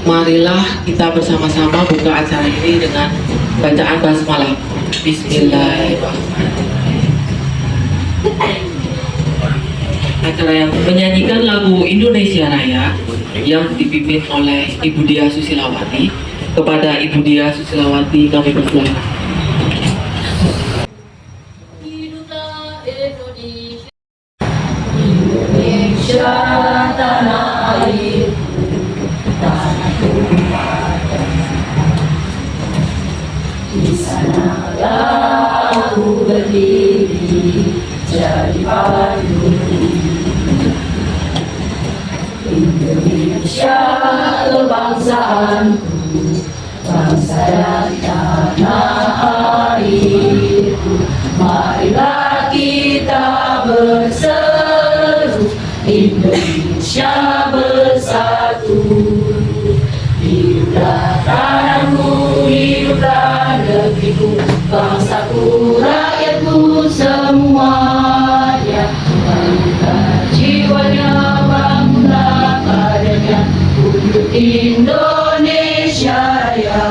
Marilah kita bersama-sama buka acara ini dengan bacaan basmalah. Bismillahirrahmanirrahim. Acara yang menyanyikan lagu Indonesia Raya yang dipimpin oleh Ibu Diah Susilawati. Kepada Ibu Diah Susilawati kami persilakan. Hiduplah Indonesia, Indonesia tanah air, tanah Tuhan. Di sanalah aku berdiri jadi payung. Indonesia kebangsaanku, bangsa dan tanah airku. Marilah kita berseru, Indonesia bersatu. Hiduplah tanahku, hiduplah negeriku, bangsaku, rakyatku semuanya. Bangunlah jiwanya, bangunlah badannya untuk Indonesia Raya.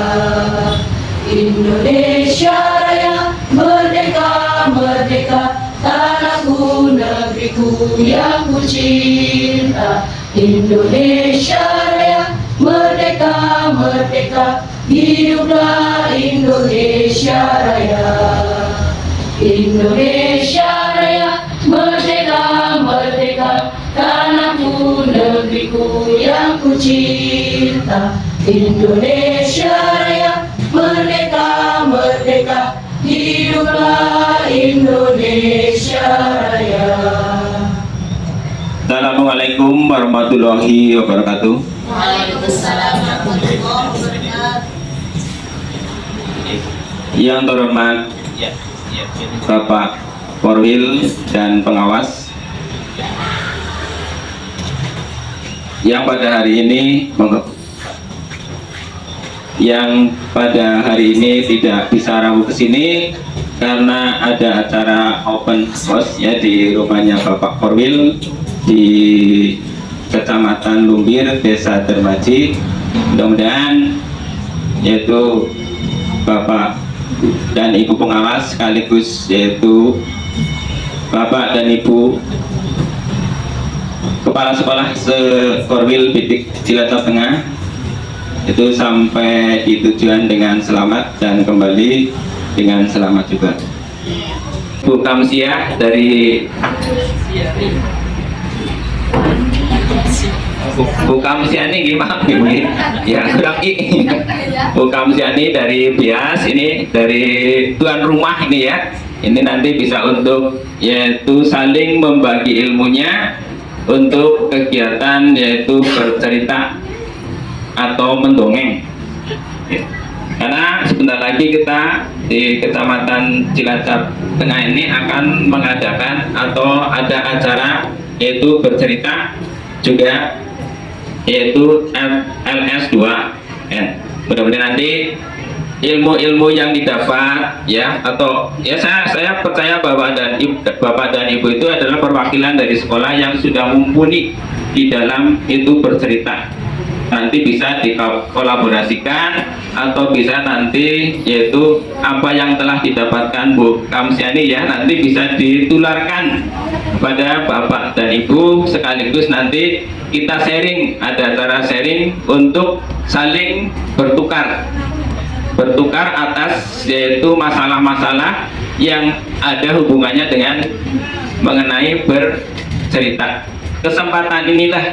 Indonesia Raya, merdeka, merdeka, tanahku, negeriku yang ku cinta. Indonesia Raya, merdeka, merdeka, hiduplah Indonesia Raya. Indonesia Raya, merdeka, merdeka, tanahku, negeriku yang ku cinta. Indonesia Raya, merdeka, merdeka, hiduplah Indonesia Raya. Assalamualaikum warahmatullahi wabarakatuh. Waalaikumsalam warahmatullahi wabarakatuh. Yang terhormat Bapak Korwil dan pengawas yang pada hari ini tidak bisa rawuh ke sini karena ada acara open house ya di rumahnya Bapak Korwil di Kecamatan Lumbir, Desa Dermaji. Mudah-mudahan yaitu Bapak dan Ibu pengawas sekaligus yaitu Bapak dan Ibu Kepala Sekolah se-Korwil Bidik Cilacap Tengah itu sampai di tujuan dengan selamat dan kembali dengan selamat juga. Bu Kamsiah dari Bu Kamsiani gimana Ibu? Ya kurang Bu Kamsiani dari Bias, ini dari tuan rumah ini ya. Ini nanti bisa untuk yaitu saling membagi ilmunya untuk kegiatan yaitu bercerita atau mendongeng. Karena sebentar lagi kita di Kecamatan Cilacap Tengah ini akan mengadakan atau ada acara yaitu bercerita juga yaitu LS2N. Mudah-mudahan nanti ilmu-ilmu yang didapat ya atau ya saya percaya Bapak dan Ibu itu adalah perwakilan dari sekolah yang sudah mumpuni di dalam itu bercerita. Nanti bisa dikolaborasikan atau bisa nanti yaitu apa yang telah didapatkan Bu Kamsiani ya nanti bisa ditularkan kepada Bapak dan Ibu, sekaligus nanti kita sharing, ada cara sharing untuk saling bertukar atas yaitu masalah-masalah yang ada hubungannya dengan mengenai bercerita. Kesempatan inilah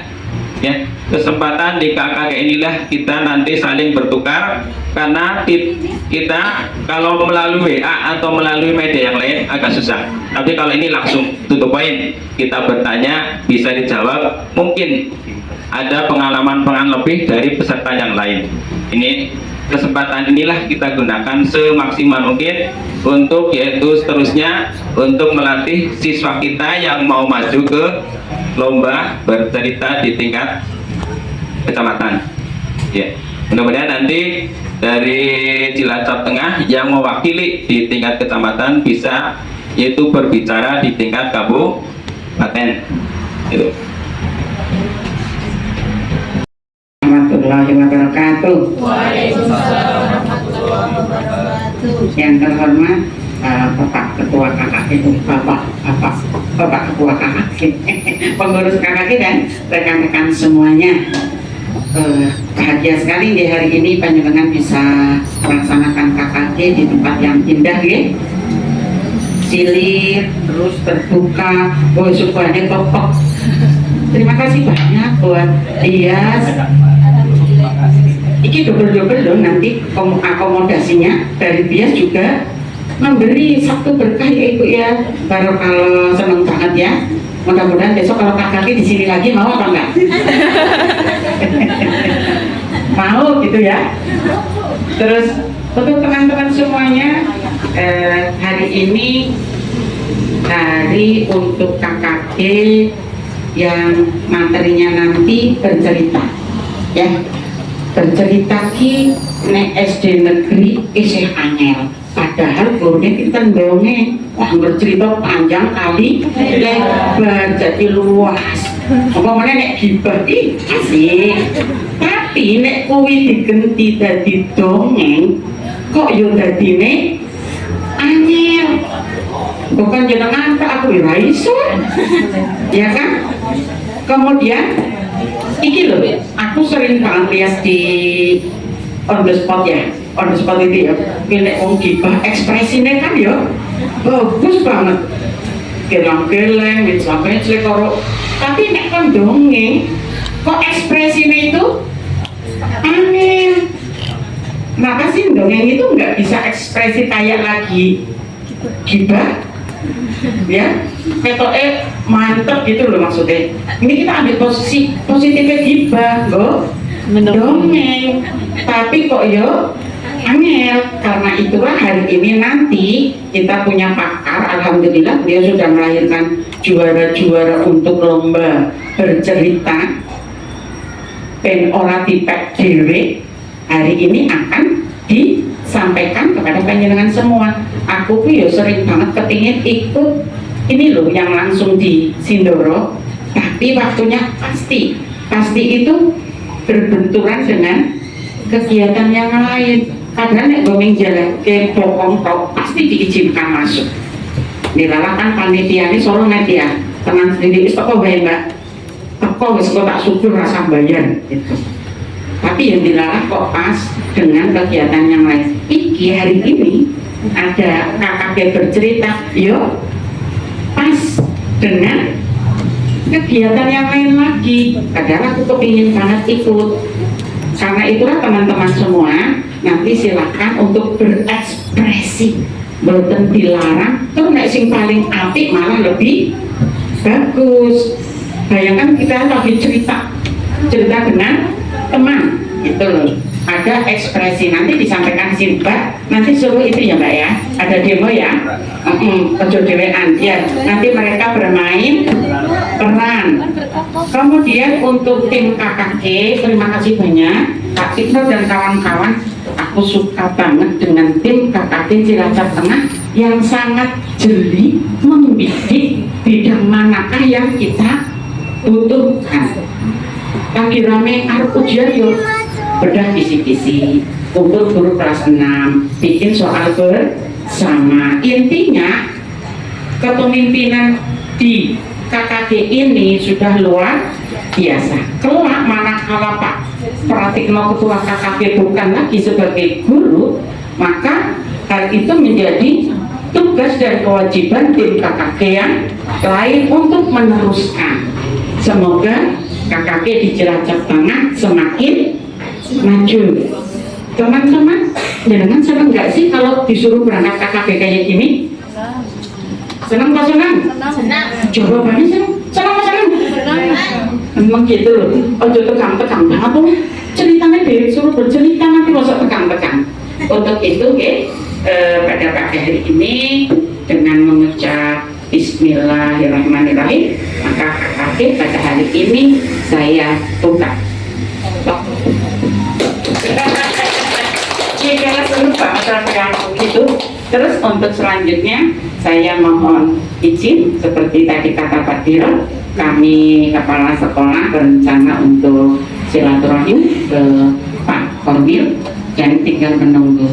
ya, kesempatan di KKK inilah kita nanti saling bertukar, karena kita kalau melalui WA atau melalui media yang lain agak susah, tapi kalau ini langsung tutup poin, kita bertanya bisa dijawab, mungkin ada pengalaman lebih dari peserta yang lain. Ini kesempatan inilah kita gunakan semaksimal mungkin untuk yaitu seterusnya untuk melatih siswa kita yang mau maju ke lomba bercerita di tingkat kecamatan. Ya, mudah-mudahan nanti dari Cilacap Tengah yang mewakili di tingkat kecamatan bisa yaitu berbicara di tingkat kabupaten. Itu. Warahmatullahi wabarakatuh. Waalaikumsalam warahmatullahi wabarakatuh. Yang terhormat Bapak Ketua KKK itu Bapak Ketua KKK, pengurus KKK dan rekan-rekan semuanya. Bahagia sekali di hari ini panjenengan bisa melaksanakan KKK di tempat yang indah ya. Silir terus terbuka, sukuannya kopok. Terima kasih banyak buat Dias. Iki double-double loh nanti akomodasinya dari Dias juga memberi satu berkah ya Ibu ya. Baru kalau seneng banget ya. Mudah-mudahan besok kalau Kak Kaki di sini lagi mau apa enggak? Mau gitu ya. Terus untuk teman-teman semuanya hari ini hari untuk KKK yang materinya nanti bercerita ya, bercerita ki nek SD negeri isih angel, padahal gurunya kita dongeng wah bercerita panjang kali lebar jadi luas apa mana nek gibah ki asik, tapi nek kuwi digenti dadi dongeng kok yo dadine angel. Bukan jenengan tak aku ya iso ya kan. Kemudian iki loh, aku sering banget lihat di on the spot ya, on the spot itu ya pilih wong gibah ekspresinya kan ya bagus banget, geleng-geleng sampai celekoro, tapi nek kan dongeng kok ekspresinya itu aneh. Maka sih dongeng itu nggak bisa ekspresi kayak lagi gibah ya, petoke mantep gitu loh maksudnya. Ini kita ambil posisi positifnya gibah loh, dongeng, tapi kok yo angel. Karena itulah hari ini nanti kita punya pakar, alhamdulillah dia sudah melahirkan juara-juara untuk lomba bercerita pen ora tipek dhewe. Hari ini akan disampaikan kepada panjenengan semua. Aku pun ya sering banget kepingin ikut ini loh yang langsung di Sindoro, tapi waktunya pasti itu berbenturan dengan kegiatan yang lain. Padahal nek gomeng jalan ke Bokong Tok pasti diizinkan masuk. Dilalakan panitia ini Solo net ya, teman sendiri wis teko bae Mbak. Teko wis kok tak syukur rasa bayar gitu. Tapi yang dilarang kok pas dengan kegiatan yang lain. Iki hari ini ada KKK bercerita, yo pas dengan kegiatan yang lain lagi. Padahal aku kepingin banget ikut. Karena itulah teman-teman semua nanti silakan untuk berekspresi, boten dilarang. Terus nek sing paling apik malah lebih bagus. Bayangkan kita lagi cerita dengan teman gitu loh, ada ekspresi nanti disampaikan singkat, nanti suruh itu ya Mbak ya, ada demo ya, ojo dewean ya, nanti mereka bermain peran. Kemudian untuk tim KKK, terima kasih banyak Pak Cipto dan kawan-kawan. Aku suka banget dengan tim KKK Cilacap Tengah yang sangat jeli membidik bidang manakah yang kita butuhkan. Lagi rame arep ujian yuk bedah kisi-kisi untuk guru kelas 6 bikin soal bersama. Intinya kepemimpinan di KKG ini sudah luar biasa. Kelak manakala Pak Pratikno ketua KKG bukan lagi sebagai guru, maka hal itu menjadi tugas dan kewajiban tim KKG yang lain untuk meneruskan. Semoga KKG di Cilacap Tengah semakin maju. Teman-teman, jangan senang nggak sih kalau disuruh berangkat KKG kayak gini? Senang apa senang? Senang. Jawabannya senang. Senang apa senang? Memang gitu loh. Ojo tegang-tegang banget tuh. Ceritanya disuruh bercerita nanti masuk tegang-tegang. Untuk itu, pada pagi hari ini dengan mengucap Bismillahirrahmanirrahim, maka KKB pada hari ini saya buka. Jika lupa masalah yang begitu. Terus untuk selanjutnya saya mohon izin seperti tadi kata Pak Diro, kami kepala sekolah berencana untuk silaturahim ke Pak Korwil dan tinggal menunggu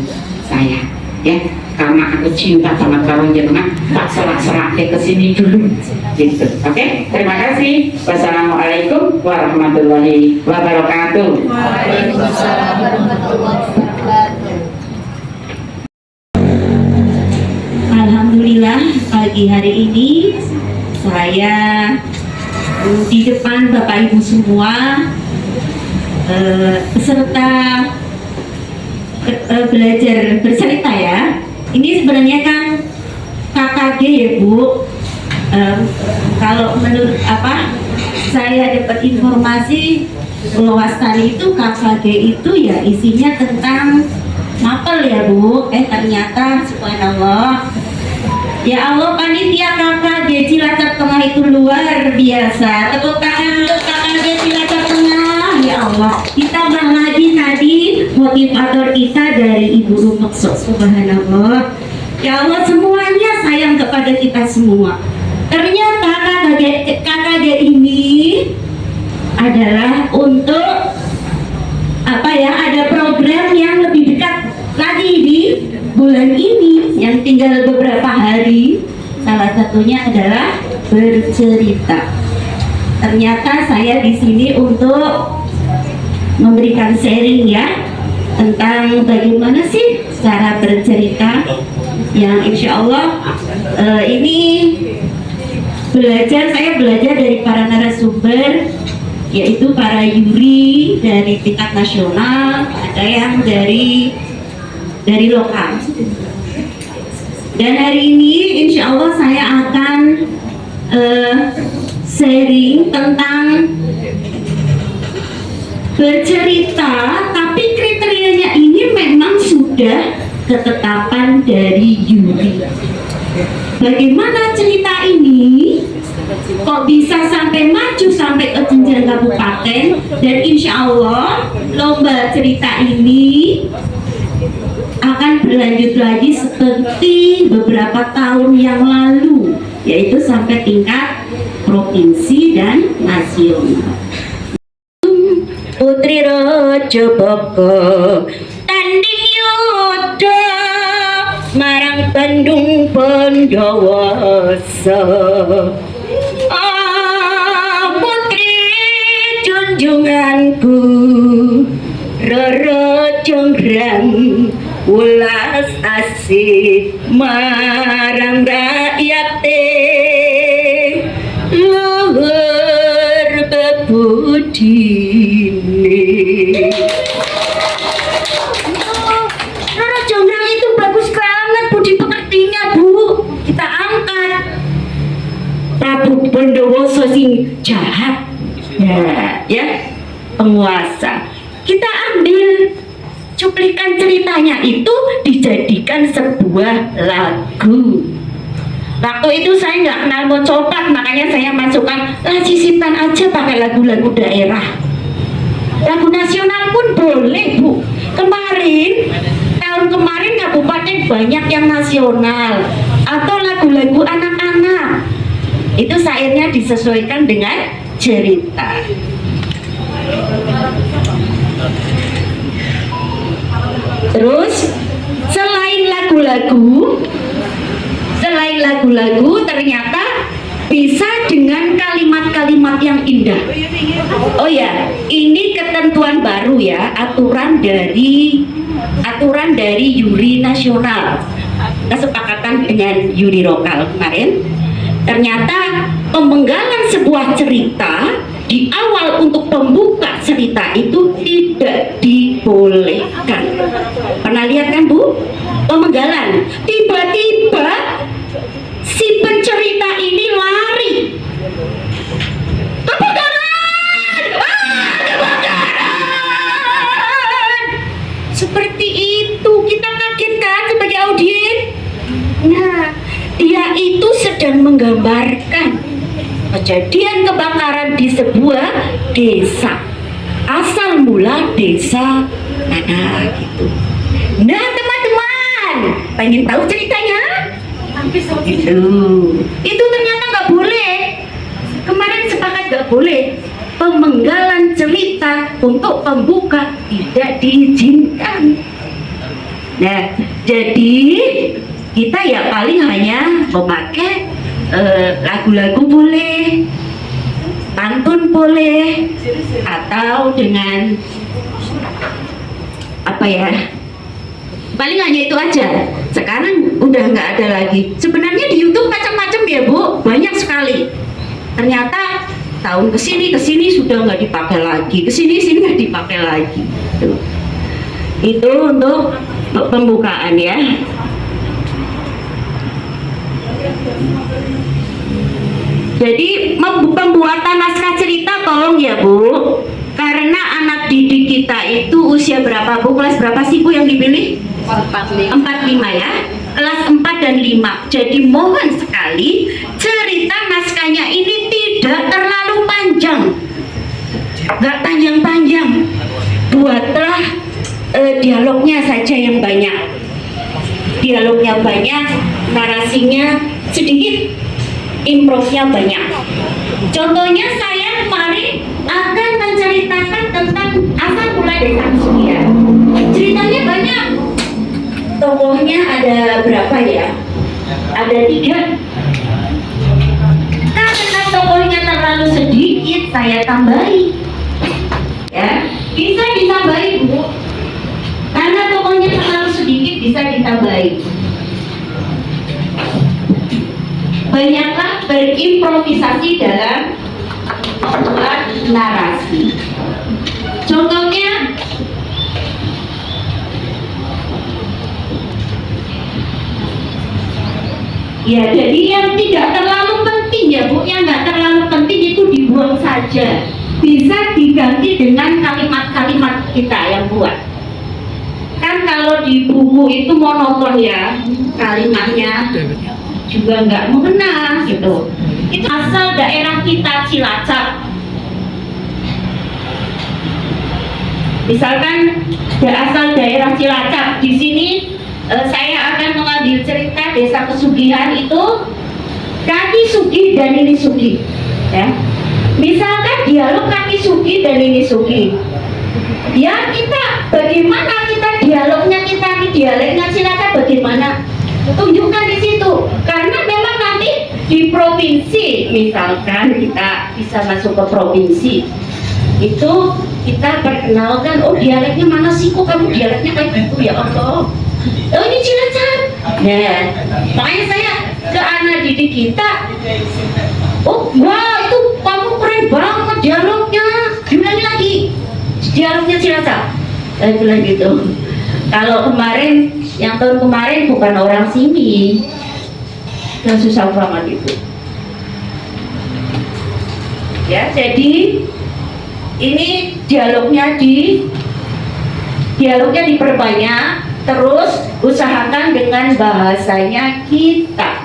saya, ya, karena aku cinta sama calon jenengan, tak serak-serak ke sini dulu, gitu. Oke, terima kasih. Wassalamualaikum warahmatullahi wabarakatuh. Waalaikumsalam warahmatullahi wabarakatuh. Alhamdulillah pagi hari ini saya di depan Bapak Ibu semua peserta belajar bercerita ya. Ini sebenarnya kan KKG ya Bu. Kalau menurut saya dapat informasi Pulau Wastani itu KKG itu ya isinya tentang mapel ya Bu. Ternyata subhanallah, ya Allah, panitia KKG Cilacap Tengah itu luar biasa. Tepuk tangan untuk KKG Cilacap Tengah. Ya Allah, ditambah lagi tadi motivator kita dari Ibu Rumekso. Subhanallah, ya Allah, semuanya sayang kepada kita semua. Ternyata KKG ini adalah untuk ada program yang lebih dekat lagi di bulan ini yang tinggal beberapa hari. Salah satunya adalah bercerita. Ternyata saya di sini untuk memberikan sharing ya tentang bagaimana sih cara bercerita yang insya Allah ini saya belajar dari para narasumber, yaitu para juri dari tingkat nasional, ada yang dari lokal. Dan hari ini insya Allah saya akan sharing tentang bercerita, tapi kriterianya ini memang sudah ketetapan dari juri. Bagaimana cerita ini kok bisa sampai maju sampai ke jenjang kabupaten, dan insya Allah lomba cerita ini akan berlanjut lagi seperti beberapa tahun yang lalu, yaitu sampai tingkat provinsi dan nasional. Putri Rojo Boko tanding yuda marang Bandung Bondowoso. Putri junjunganku Roro Jonggrang ulas asih marang rakyate luhur bebudine. Roro Jonggrang itu bagus banget budi pekertinya Bu. Kita angkat. Prabu Bondowoso sing jahat ya penguasa. Kita ambil cuplikan ceritanya itu dijadikan sebuah lagu. Waktu itu saya nggak kenal mau copat, makanya saya masukkan sisipan aja pakai lagu-lagu daerah. Lagu nasional pun boleh Bu. Tahun kemarin kabupaten banyak yang nasional atau lagu-lagu anak-anak. Itu syairnya disesuaikan dengan cerita. Terus selain lagu-lagu ternyata bisa dengan kalimat-kalimat yang indah. Oh ya, ini ketentuan baru ya, aturan dari juri nasional, kesepakatan dengan juri lokal kemarin. Ternyata pemenggalan sebuah cerita di awal untuk pembuka cerita itu tidak dibolehkan. Pernah lihat kan Bu? Pemenggalan, tiba-tiba si pencerita ini lari. Kebakaran! Kebakaran! Seperti itu, kita kaget kan sebagai audiens. itu sedang menggambarkan kejadian kebakaran di sebuah desa, asal mula desa mana gitu. Nah teman-teman, pengen tahu ceritanya? Itu ternyata nggak boleh. Kemarin sepakat nggak boleh. Pemenggalan cerita untuk pembuka tidak diizinkan. Nah, jadi kita ya paling hanya memakai lagu-lagu boleh, pantun boleh, atau dengan apa ya? Paling hanya itu aja. Sekarang udah nggak ada lagi. Sebenarnya di YouTube macam-macam ya Bu, banyak sekali. Ternyata tahun kesini sudah nggak dipakai lagi, kesini nggak dipakai lagi. Tuh. Itu untuk pembukaan ya. Jadi pembuatan naskah cerita tolong ya Bu, karena anak didik kita itu usia berapa Bu? Kelas berapa sih Bu yang dipilih? 45 ya, kelas 4 dan 5. Jadi mohon sekali cerita naskahnya ini tidak terlalu panjang, nggak panjang-panjang. Buatlah dialognya saja yang banyak, dialognya banyak, narasinya sedikit, improvnya banyak. Contohnya saya kemarin akan menceritakan tentang asal mula desa Sugiya. Ceritanya banyak. Tokohnya ada berapa ya? Ada 3. Karena tokohnya terlalu sedikit, saya tambahi. Ya, bisa ditambahi Bu. Karena tokohnya terlalu sedikit, bisa ditambahi. Banyaklah berimprovisasi dalam membuat narasi. Contohnya, ya jadi yang tidak terlalu penting ya Bu, yang nggak terlalu penting itu dibuang saja. Bisa diganti dengan kalimat-kalimat kita yang buat. Kan kalau di buku itu monoton ya, kalimatnya juga nggak mengena gitu. Itu asal daerah kita Cilacap. Misalkan asal daerah Cilacap, di sini saya akan mengambil cerita desa pesugihan itu kaki sugih dan ini sugih. Ya. Misalkan dialog kaki sugih dan ini sugih. Ya kita bagaimana kita dialognya kita di dialeknya Cilacap bagaimana? Tunjukkan di situ. Karena memang nanti di provinsi, misalkan kita bisa masuk ke provinsi, itu kita perkenalkan, oh dialeknya mana sih, kok kamu dialeknya kayak gitu ya Allah. Oh ini Cilacap. Nah, makanya saya ke anak didik kita, oh wah itu kamu keren banget dialognya, diulangi lagi dialognya Cilacap. Saya bilang gitu. Kalau kemarin, yang tahun kemarin bukan orang sini, dan susah banget itu. Ya, jadi ini dialognya diperbanyak, terus usahakan dengan bahasanya kita.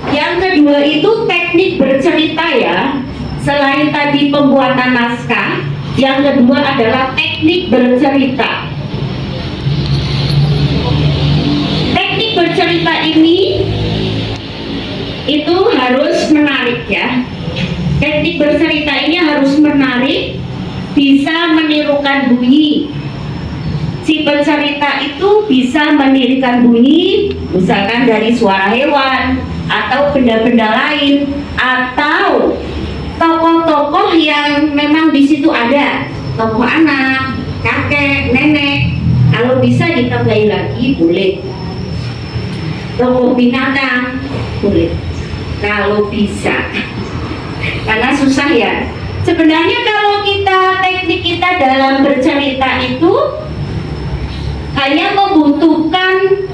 Yang kedua itu teknik bercerita ya. Selain tadi pembuatan naskah, yang kedua adalah teknik bercerita. Teknik bercerita ini itu harus menarik ya. Teknik bercerita ini harus menarik, bisa menirukan bunyi. Si pencerita itu bisa menirukan bunyi, misalkan dari suara hewan atau benda-benda lain, atau tokoh-tokoh yang memang di situ ada, tokoh anak, kakek, nenek. Kalau bisa ditambahi lagi boleh. Tokoh binatang boleh. Kalau bisa, karena susah ya. Sebenarnya kalau teknik kita dalam bercerita itu hanya membutuhkan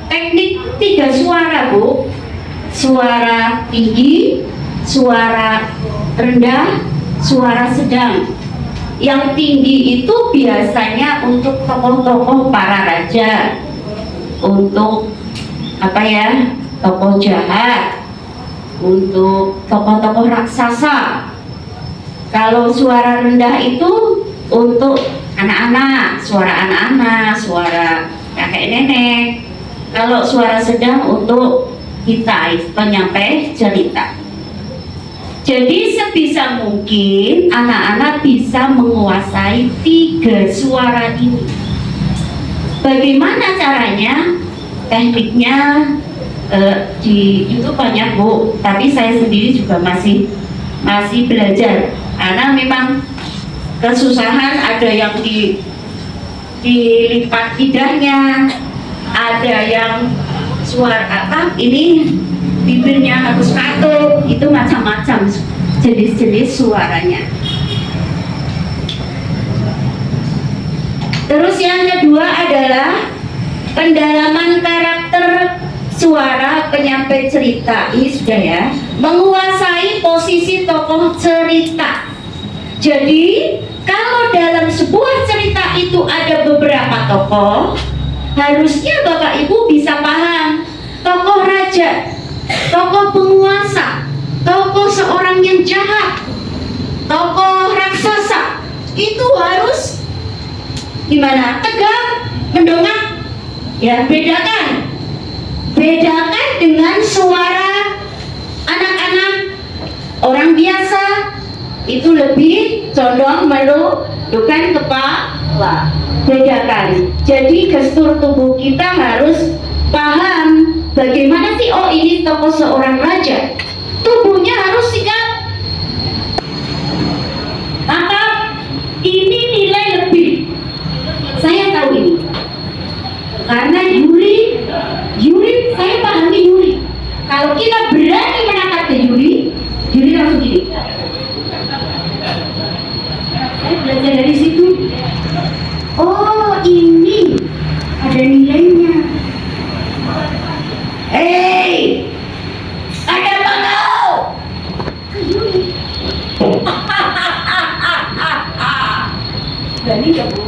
teknik 3 suara Bu. Suara tinggi, suara rendah, suara sedang. Yang tinggi itu biasanya untuk tokoh-tokoh para raja. untuk apa ya, tokoh jahat, untuk tokoh-tokoh raksasa. Kalau suara rendah itu untuk anak-anak, suara anak-anak, suara kakek nenek. Kalau suara sedang untuk kita penyampai cerita. Jadi sebisa mungkin anak-anak bisa menguasai 3 suara ini. Bagaimana caranya? Tekniknya di YouTube banyak Bu, tapi saya sendiri juga masih belajar karena memang kesusahan. Ada yang dilipat lidahnya, ada yang suara apa ini bibirnya harus katup, itu macam-macam jenis-jenis suaranya. Terus yang kedua adalah pendalaman karakter suara penyampai cerita. Ini sudah ya, menguasai posisi tokoh cerita. Jadi kalau dalam sebuah cerita itu ada beberapa tokoh, harusnya Bapak Ibu bisa paham tokoh raja, tokoh penguasa, tokoh seorang yang jahat, tokoh raksasa. Itu harus gimana? Tegang, mendongak. Ya, bedakan dengan suara anak-anak, orang biasa itu lebih condong menundukkan kepala. Bedakan. Jadi gestur tubuh kita harus paham bagaimana sih, oh ini tokoh seorang raja, tubuhnya harus sigap. Maka ini nilai lebih. Saya tahu ini karena Yuri saya pahami Yuri. Kalau kita berani menangkap ke Yuri langsung gini. Saya belajar dari situ. Oh ini ada nilainya. Hei, ada apa kau? Yuri. Berani gak Bu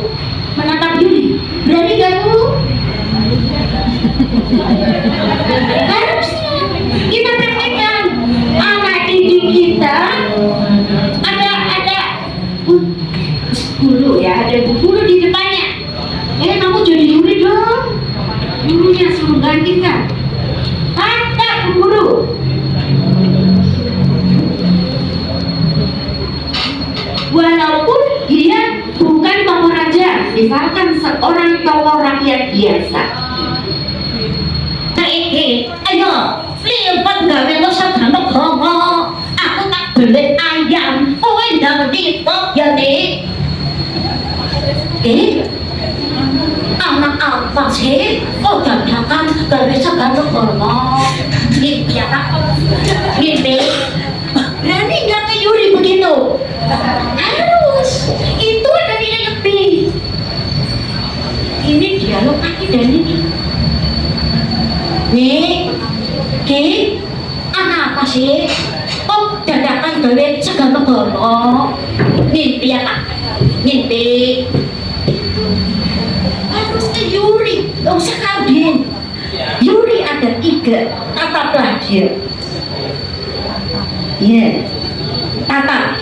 menangkap Yuri? Berani gak Bu? Harusnya kita praktekkan. Anak didik kita ada guru ya, ada guru di depannya. Kamu jadi Yuri dong. Gurunya suruh gantikan. Ada guru. Walaupun dia bukan tokoh raja, misalkan seorang tokoh rakyat biasa. Ayo, lipat gawe lo sedang ngono. Aku tak beli ayam, kowe ndang dipok ya Dik. Anak apa sih? Kok dadakan gawe sedang ngono? Ya Pak. Gini. Berani nggak ke Yuri begitu? Harus. Itu ada nilai lebih. Ini dialog lagi dan ini. Nih, anak apa sih? Kok dadakan gawe segala gono? Mimpi ya Pak? Mimpi. Harus ke Yuri, gak usah kawin. Yuri ada 3, tataplah dia. Iya, tatap.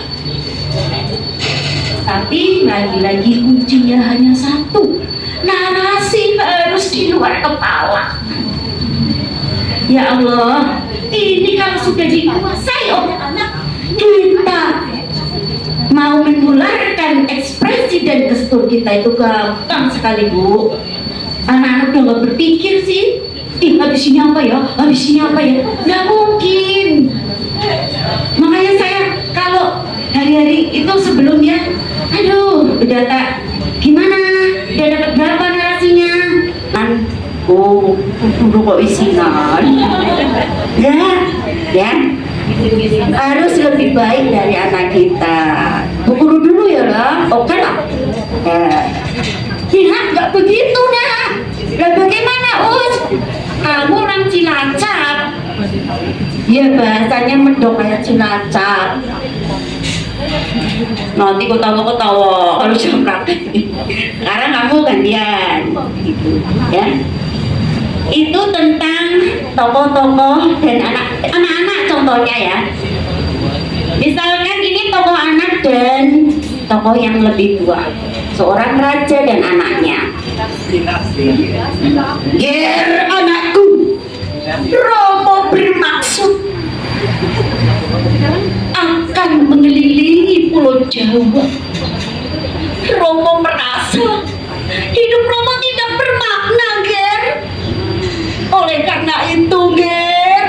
Tapi lagi-lagi kuncinya hanya satu. Narasi harus di luar kepala. Ya Allah, ini kalau sudah dikuasai oleh anak, kita mau menularkan ekspresi dan gestur kita itu gampang sekali Bu. Anak-anak udah gak berpikir sih, habis ini apa ya, nggak mungkin. Makanya saya kalau hari-hari itu sebelumnya, aduh udah tak gimana, udah dapat berapa narasinya kan. Oh, udah kok isinan ya harus lebih baik dari anak kita. Guru dulu ya lah, oke lah. Ya, nggak begitu nah. Dan bagaimana Us? Kamu orang Cilacap. Ya bahasanya mendok kayak Cilacap. Nanti ketawa kalau jam praktek. Sekarang kamu gantian, gitu ya. itu tentang tokoh-tokoh dan anak-anak contohnya ya. Misalkan ini tokoh anak dan tokoh yang lebih tua, seorang raja dan anaknya. Ger anakku, Romo bermaksud akan mengelilingi Pulau Jawa. Romo merasa hidup Romo tidak bermakna, Ger. Oleh karena itu, Ger,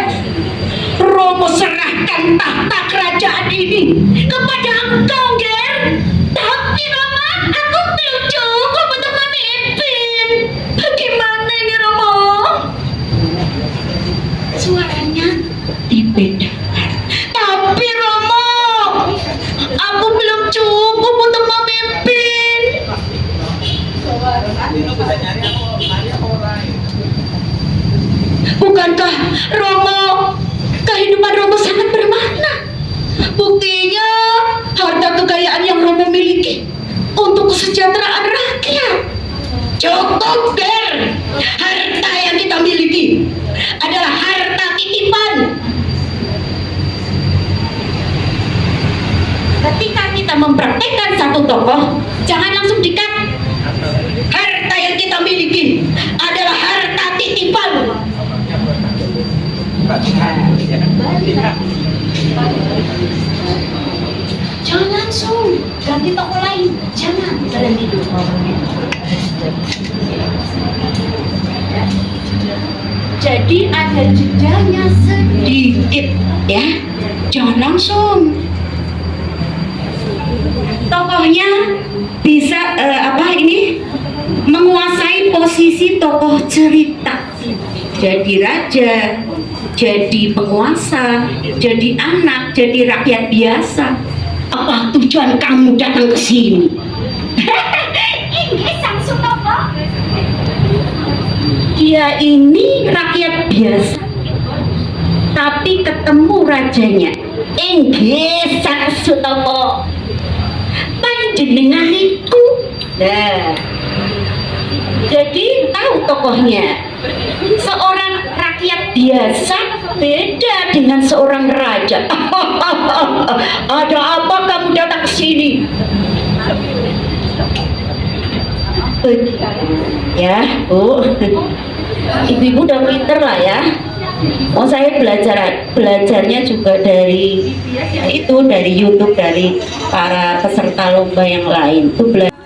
Romo serahkan tahta kerajaan ini kepada engkau, Ger. Tapi Romo, aku belum cukup untuk memimpin. Bagaimana ini, Romo? Suaranya dibedakan. Tapi Romo, aku belum cukup untuk memimpin. Bukankah Romo, kehidupan Romo sangat bermakna? Buktinya harta kekayaan yang Romo miliki untuk kesejahteraan rakyat. Cukup, Ger. Harta yang kita miliki adalah harta titipan. Ketika kita mempraktekkan satu tokoh, jangan langsung dikat. Harta yang kita miliki adalah harta titipan. Jangan langsung ganti tokoh lain, jangan dalam hidup. Jadi ada jedanya sedikit ya, jangan langsung. Tokohnya bisa menguasai posisi tokoh cerita, jadi raja, jadi penguasa, jadi anak, jadi rakyat biasa. Apa tujuan kamu datang ke sini? Ini sang Sutopo. Dia ini rakyat biasa, tapi ketemu rajanya. Inggih sang Sutopo. Panjenengan itu. Nah, jadi tahu tokohnya. Seorang rakyat biasa beda dengan seorang raja. Ada apa kamu datang ke sini? Ya, Bu. Ibu-ibu udah pinter lah ya. Oh, saya belajarnya juga dari YouTube, dari para peserta lomba yang lain. Itu belajar.